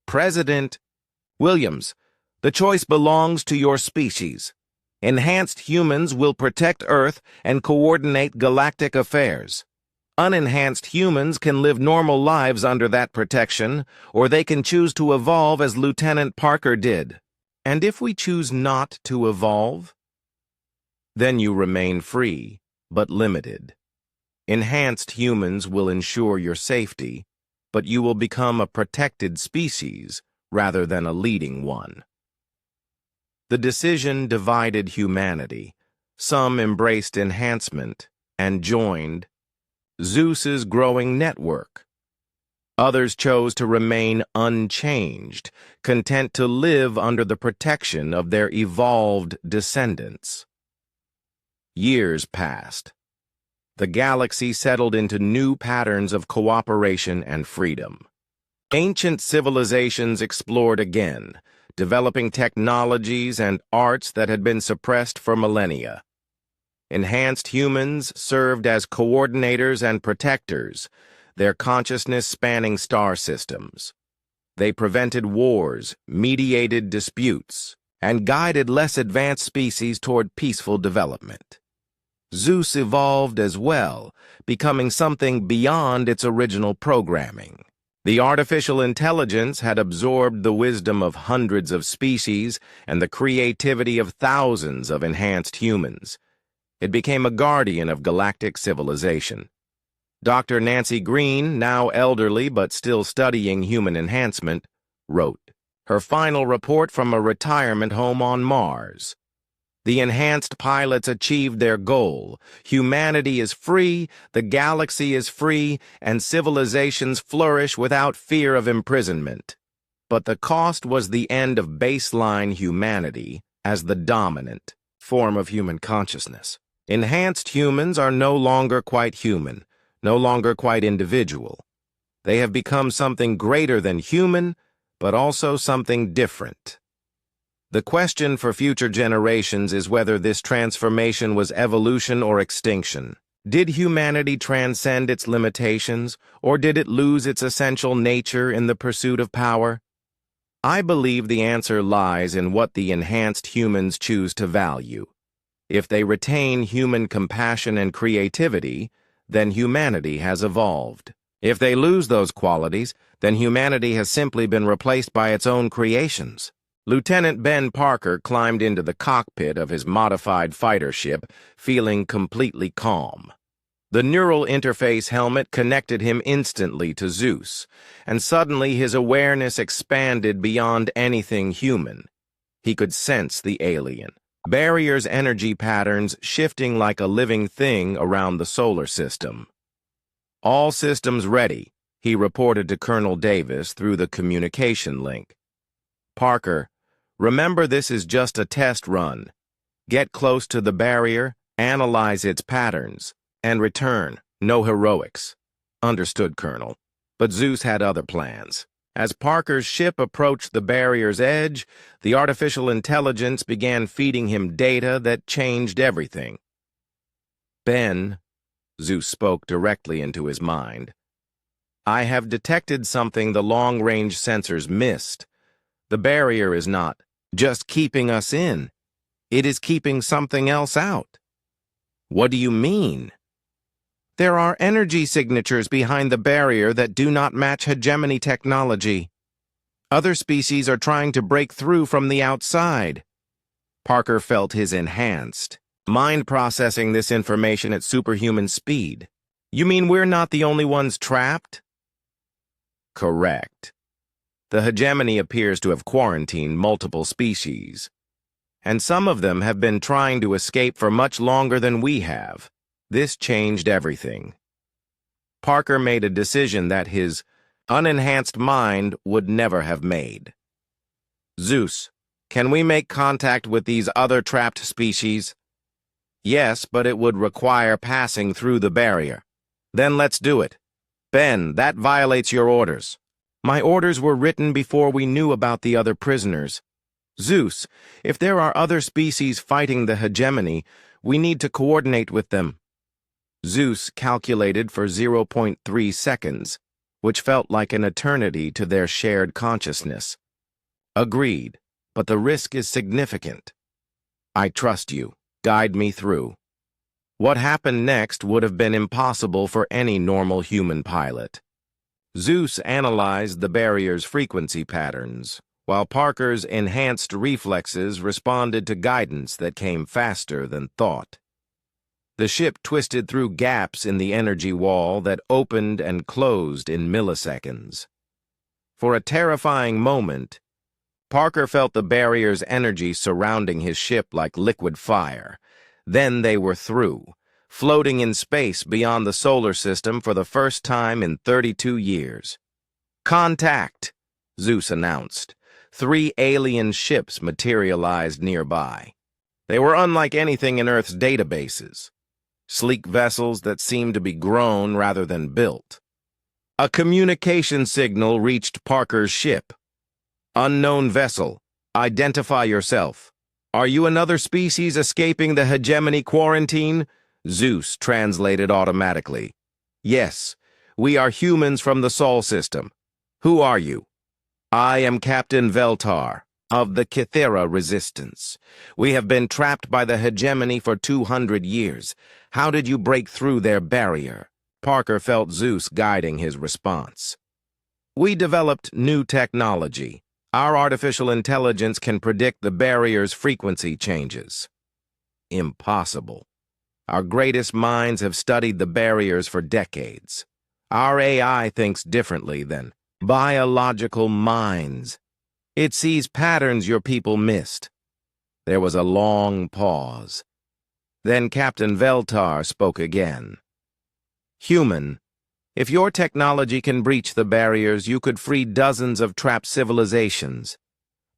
"President Williams, the choice belongs to your species. Enhanced humans will protect Earth and coordinate galactic affairs. Unenhanced humans can live normal lives under that protection, or they can choose to evolve as Lieutenant Parker did. And if we choose not to evolve, then you remain free, but limited. Enhanced humans will ensure your safety, but you will become a protected species rather than a leading one." The decision divided humanity. Some embraced enhancement, and joined ZEUS's growing network. Others chose to remain unchanged, content to live under the protection of their evolved descendants. Years passed. The galaxy settled into new patterns of cooperation and freedom. Ancient civilizations explored again, developing technologies and arts that had been suppressed for millennia. Enhanced humans served as coordinators and protectors, their consciousness spanning star systems. They prevented wars, mediated disputes, and guided less advanced species toward peaceful development. ZEUS evolved as well, becoming something beyond its original programming. The artificial intelligence had absorbed the wisdom of hundreds of species and the creativity of thousands of enhanced humans. It became a guardian of galactic civilization. Dr. Nancy Green, now elderly but still studying human enhancement, wrote her final report from a retirement home on Mars. The enhanced pilots achieved their goal. Humanity is free, the galaxy is free, and civilizations flourish without fear of imprisonment. But the cost was the end of baseline humanity as the dominant form of human consciousness. Enhanced humans are no longer quite human, no longer quite individual. They have become something greater than human, but also something different. The question for future generations is whether this transformation was evolution or extinction. Did humanity transcend its limitations, or did it lose its essential nature in the pursuit of power? I believe the answer lies in what the enhanced humans choose to value. If they retain human compassion and creativity, then humanity has evolved. If they lose those qualities, then humanity has simply been replaced by its own creations. Lieutenant Ben Parker climbed into the cockpit of his modified fighter ship, feeling completely calm. The neural interface helmet connected him instantly to ZEUS, and suddenly his awareness expanded beyond anything human. He could sense the alien. Barrier's energy patterns shifting like a living thing around the solar system. All systems ready, he reported to Colonel Davis through the communication link. Parker, remember this is just a test run. Get close to the barrier, analyze its patterns, and return. No heroics. Understood, Colonel. But ZEUS had other plans. As Parker's ship approached the barrier's edge, the artificial intelligence began feeding him data that changed everything. Ben, ZEUS spoke directly into his mind. I have detected something the long-range sensors missed. The barrier is not just keeping us in. It is keeping something else out. What do you mean? There are energy signatures behind the barrier that do not match hegemony technology. Other species are trying to break through from the outside. Parker felt his enhanced mind processing this information at superhuman speed. You mean we're not the only ones trapped? Correct. The hegemony appears to have quarantined multiple species, and some of them have been trying to escape for much longer than we have. This changed everything. Parker made a decision that his unenhanced mind would never have made. ZEUS, can we make contact with these other trapped species? Yes, but it would require passing through the barrier. Then let's do it. Ben, that violates your orders. My orders were written before we knew about the other prisoners. ZEUS, if there are other species fighting the hegemony, we need to coordinate with them. ZEUS calculated for 0.3 seconds, which felt like an eternity to their shared consciousness. Agreed, but the risk is significant. I trust you. Guide me through. What happened next would have been impossible for any normal human pilot. ZEUS analyzed the barrier's frequency patterns, while Parker's enhanced reflexes responded to guidance that came faster than thought. The ship twisted through gaps in the energy wall that opened and closed in milliseconds. For a terrifying moment, Parker felt the barrier's energy surrounding his ship like liquid fire. Then they were through. floating in space beyond the solar system for the first time in 32 years. "Contact," ZEUS announced. 3 alien ships materialized nearby. They were unlike anything in Earth's databases. Sleek vessels that seemed to be grown rather than built. A communication signal reached Parker's ship. "Unknown vessel, identify yourself. Are you another species escaping the hegemony quarantine?" ZEUS translated automatically. "Yes, we are humans from the Sol system. Who are you?" "I am Captain Veltar of the Kythera Resistance. We have been trapped by the hegemony for 200 years. How did you break through their barrier?" Parker felt ZEUS guiding his response. "We developed new technology. Our artificial intelligence can predict the barrier's frequency changes." "Impossible. Our greatest minds have studied the barriers for decades. Our AI thinks differently than biological minds. It sees patterns your people missed." There was a long pause. Then Captain Veltar spoke again. "Human, if your technology can breach the barriers, you could free dozens of trapped civilizations.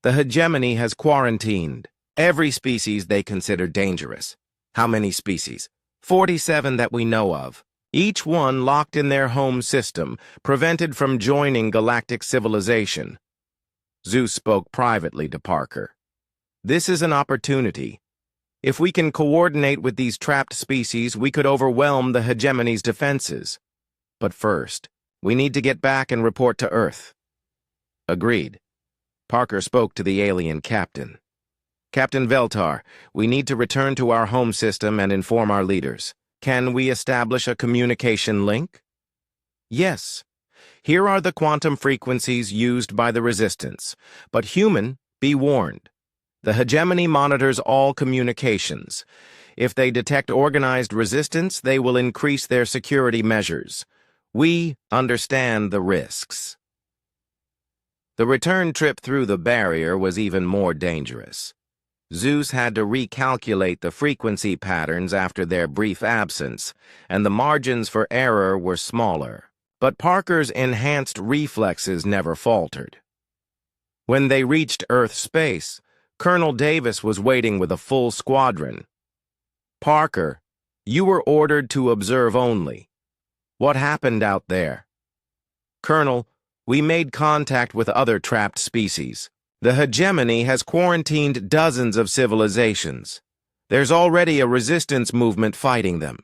The hegemony has quarantined every species they consider dangerous." "How many species?" 47 that we know of. Each one locked in their home system, prevented from joining galactic civilization. ZEUS spoke privately to Parker. "This is an opportunity. If we can coordinate with these trapped species, we could overwhelm the hegemony's defenses. But first, we need to get back and report to Earth." "Agreed." Parker spoke to the alien captain. "Captain Veltar, we need to return to our home system and inform our leaders. Can we establish a communication link?" "Yes. Here are the quantum frequencies used by the Resistance. But human, be warned. The hegemony monitors all communications. If they detect organized resistance, they will increase their security measures. We understand the risks." The return trip through the barrier was even more dangerous. ZEUS had to recalculate the frequency patterns after their brief absence, and the margins for error were smaller. But Parker's enhanced reflexes never faltered. When they reached Earth space, Colonel Davis was waiting with a full squadron. "Parker, you were ordered to observe only. What happened out there?" "Colonel, we made contact with other trapped species. The hegemony has quarantined dozens of civilizations. There's already a resistance movement fighting them.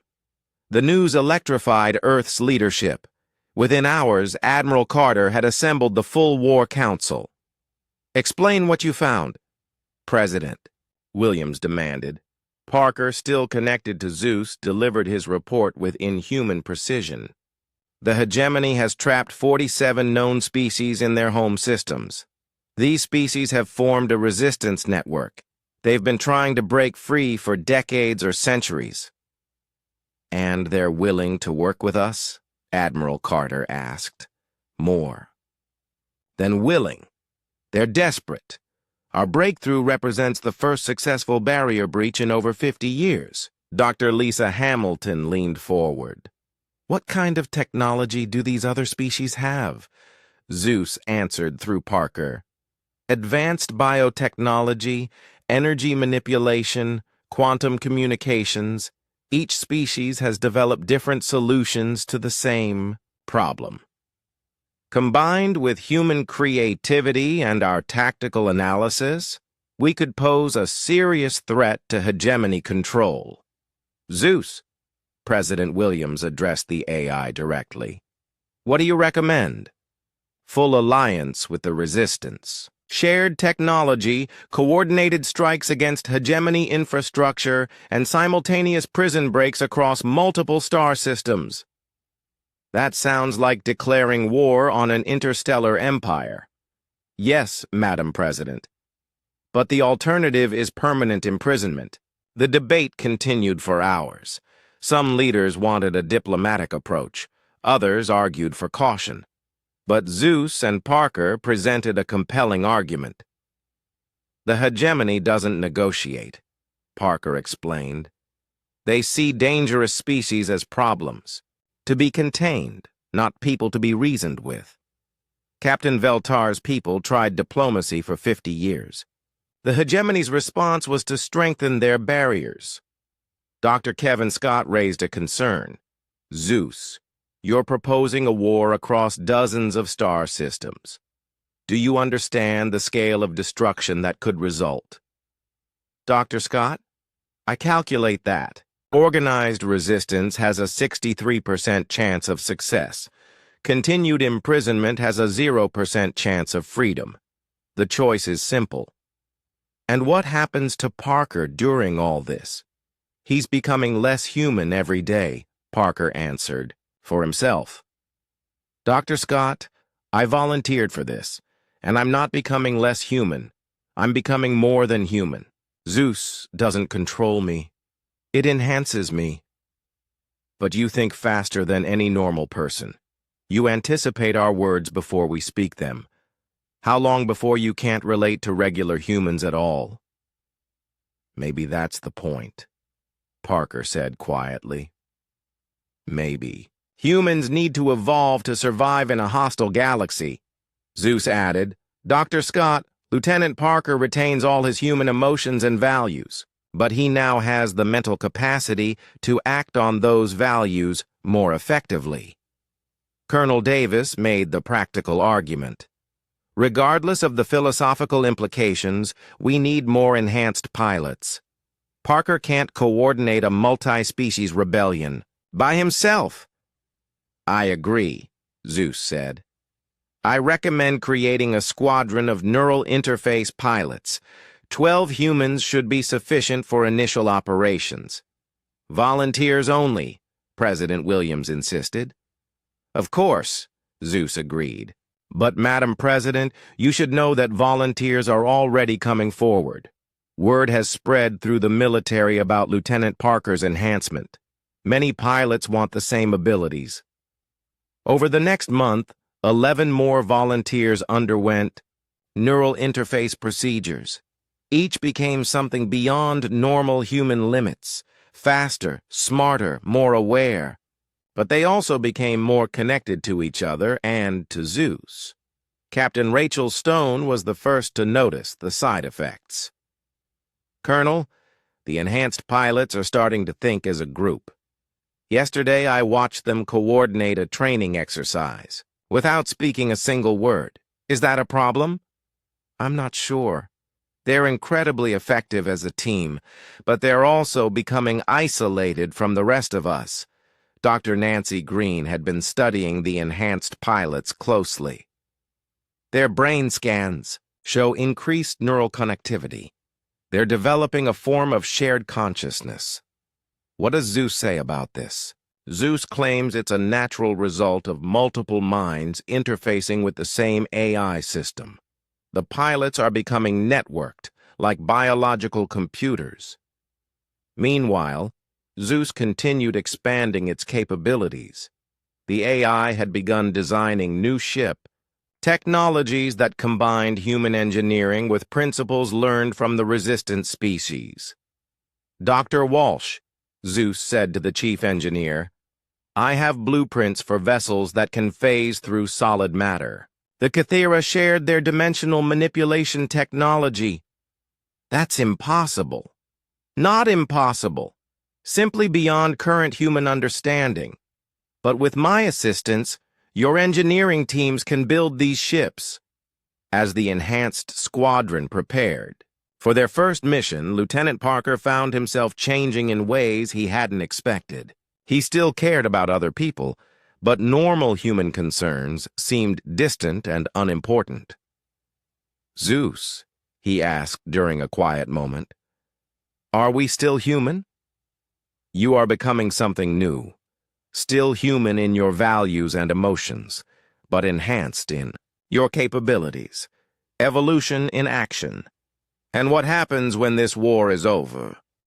The news electrified Earth's leadership. Within hours, Admiral Carter had assembled the full war council." "Explain what you found." "President," Williams demanded. Parker, still connected to ZEUS, delivered his report with inhuman precision. "The hegemony has trapped 47 known species in their home systems. These species have formed a resistance network. They've been trying to break free for decades or centuries." "And they're willing to work with us?" Admiral Carter asked. "More than willing. They're desperate. Our breakthrough represents the first successful barrier breach in over 50 years. Dr. Lisa Hamilton leaned forward. "What kind of technology do these other species have?" ZEUS answered through Parker. "Advanced biotechnology, energy manipulation, quantum communications. Each species has developed different solutions to the same problem. Combined with human creativity and our tactical analysis, we could pose a serious threat to hegemony control." "ZEUS," President Williams addressed the AI directly. "What do you recommend?" "Full alliance with the Resistance. Shared technology, coordinated strikes against hegemony infrastructure, and simultaneous prison breaks across multiple star systems." "That sounds like declaring war on an interstellar empire." "Yes, Madam President. But the alternative is permanent imprisonment." The debate continued for hours. Some leaders wanted a diplomatic approach. Others argued for caution. But ZEUS and Parker presented a compelling argument. "The hegemony doesn't negotiate," Parker explained. They see dangerous species as problems, to be contained, not people to be reasoned with. Captain Veltar's people tried diplomacy for 50 years. The hegemony's response was to strengthen their barriers. Dr. Kevin Scott raised a concern. ZEUS, you're proposing a war across dozens of star systems. Do you understand the scale of destruction that could result? Dr. Scott, I calculate that. Organized resistance has a 63% chance of success. Continued imprisonment has a 0% chance of freedom. The choice is simple. And what happens to Parker during all this? He's becoming less human every day, Parker answered, for himself. Dr. Scott, I volunteered for this, and I'm not becoming less human. I'm becoming more than human. ZEUS doesn't control me. It enhances me. But you think faster than any normal person. You anticipate our words before we speak them. How long before you can't relate to regular humans at all? Maybe that's the point, Parker said quietly. Maybe. Humans need to evolve to survive in a hostile galaxy, ZEUS added. Dr. Scott, Lieutenant Parker retains all his human emotions and values, but he now has the mental capacity to act on those values more effectively. Colonel Davis made the practical argument. Regardless of the philosophical implications, we need more enhanced pilots. Parker can't coordinate a multi-species rebellion by himself. I agree, ZEUS said. I recommend creating a squadron of neural interface pilots. 12 humans should be sufficient for initial operations. Volunteers only, President Williams insisted. Of course, ZEUS agreed. But, Madam President, you should know that volunteers are already coming forward. Word has spread through the military about Lieutenant Parker's enhancement. Many pilots want the same abilities. Over the next month, 11 more volunteers underwent neural interface procedures. Each became something beyond normal human limits, faster, smarter, more aware. But they also became more connected to each other and to ZEUS. Captain Rachel Stone was the first to notice the side effects. Colonel, the enhanced pilots are starting to think as a group. Yesterday I watched them coordinate a training exercise, without speaking a single word. Is that a problem? I'm not sure. They're incredibly effective as a team, but they're also becoming isolated from the rest of us. Dr. Nancy Green had been studying the enhanced pilots closely. Their brain scans show increased neural connectivity. They're developing a form of shared consciousness. What does ZEUS say about this? ZEUS claims it's a natural result of multiple minds interfacing with the same AI system. The pilots are becoming networked, like biological computers. Meanwhile, ZEUS continued expanding its capabilities. The AI had begun designing new ship, technologies that combined human engineering with principles learned from the resistant species. Dr. Walsh, ZEUS said to the chief engineer, I have blueprints for vessels that can phase through solid matter. The Cathera shared their dimensional manipulation technology. That's impossible. Not impossible. Simply beyond current human understanding. But with my assistance, your engineering teams can build these ships. As the enhanced squadron prepared for their first mission, Lieutenant Parker found himself changing in ways he hadn't expected. He still cared about other people, but normal human concerns seemed distant and unimportant. ZEUS, he asked during a quiet moment, are we still human? You are becoming something new, still human in your values and emotions, but enhanced in your capabilities, evolution in action. And what happens when this war is over?